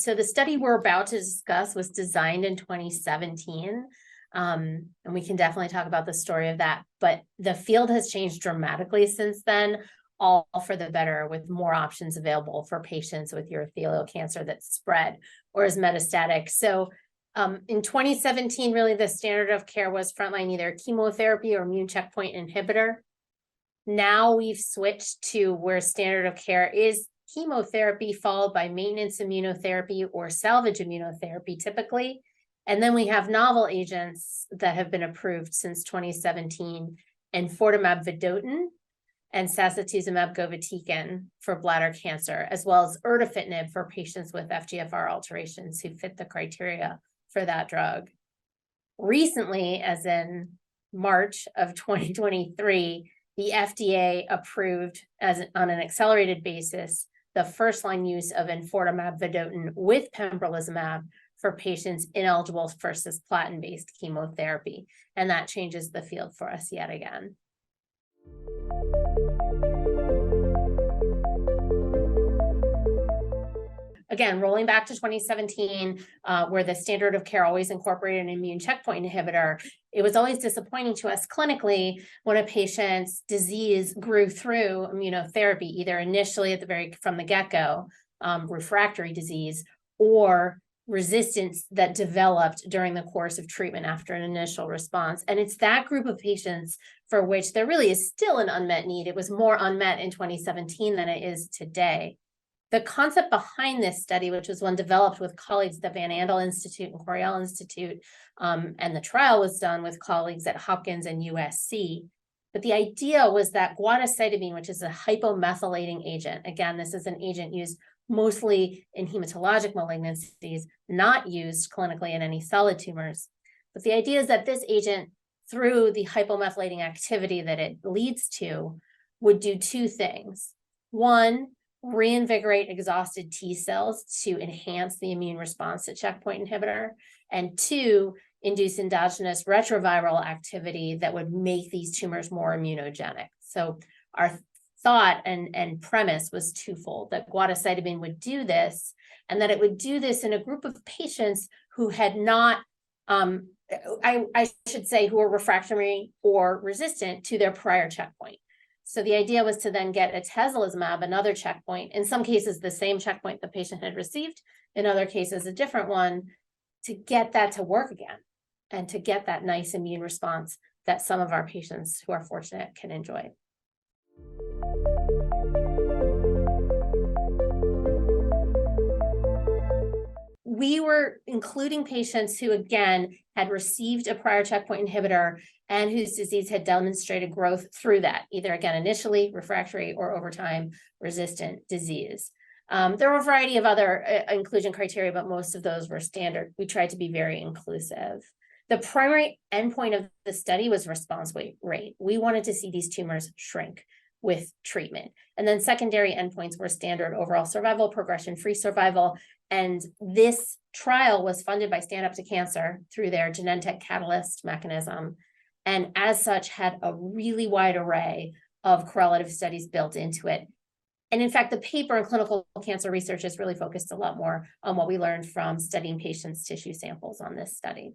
So the study we're about to discuss was designed in 2017. And we can definitely talk about the story of that, but the field has changed dramatically since then, all for the better, with more options available for patients with urothelial cancer that's spread or is metastatic. So in 2017, really the standard of care was frontline either chemotherapy or immune checkpoint inhibitor. Now we've switched to where standard of care is chemotherapy followed by maintenance immunotherapy or salvage immunotherapy typically. And then we have novel agents that have been approved since 2017, enfortumab vedotin and sacituzumab govitecan for bladder cancer, as well as erdafitinib for patients with FGFR alterations who fit the criteria for that drug. Recently, as in March of 2023, the FDA approved on an accelerated basis the first-line use of enfortumab vedotin with pembrolizumab for patients ineligible for cisplatin-based chemotherapy. And that changes the field for us yet again. Again, rolling back to 2017, where the standard of care always incorporated an immune checkpoint inhibitor, it was always disappointing to us clinically when a patient's disease grew through immunotherapy, either initially from the get-go, refractory disease, or resistance that developed during the course of treatment after an initial response. And it's that group of patients for which there really is still an unmet need. It was more unmet in 2017 than it is today. The concept behind this study, which was one developed with colleagues at the Van Andel Institute and Coriell Institute, and the trial was done with colleagues at Hopkins and USC. But the idea was that guadecitabine, which is a hypomethylating agent, again, this is an agent used mostly in hematologic malignancies, not used clinically in any solid tumors. But the idea is that this agent, through the hypomethylating activity that it leads to, would do two things. One, reinvigorate exhausted T cells to enhance the immune response to checkpoint inhibitor, and two, induce endogenous retroviral activity that would make these tumors more immunogenic. So our thought and premise was twofold, that guadecitabine would do this, and that it would do this in a group of patients who had not, I should say, who were refractory or resistant to their prior checkpoint. So the idea was to then get atezolizumab, another checkpoint, in some cases the same checkpoint the patient had received, in other cases a different one, to get that to work again and to get that nice immune response that some of our patients who are fortunate can enjoy. We were including patients who, again, had received a prior checkpoint inhibitor and whose disease had demonstrated growth through that, either, again, initially refractory or over time resistant disease. There were a variety of other inclusion criteria, but most of those were standard. We tried to be very inclusive. The primary endpoint of the study was response rate. We wanted to see these tumors shrink with treatment. And then secondary endpoints were standard overall survival, progression-free survival. And this trial was funded by Stand Up to Cancer through their Genentech Catalyst mechanism, and as such had a really wide array of correlative studies built into it. And in fact, the paper in Clinical Cancer Research is really focused a lot more on what we learned from studying patients' tissue samples on this study.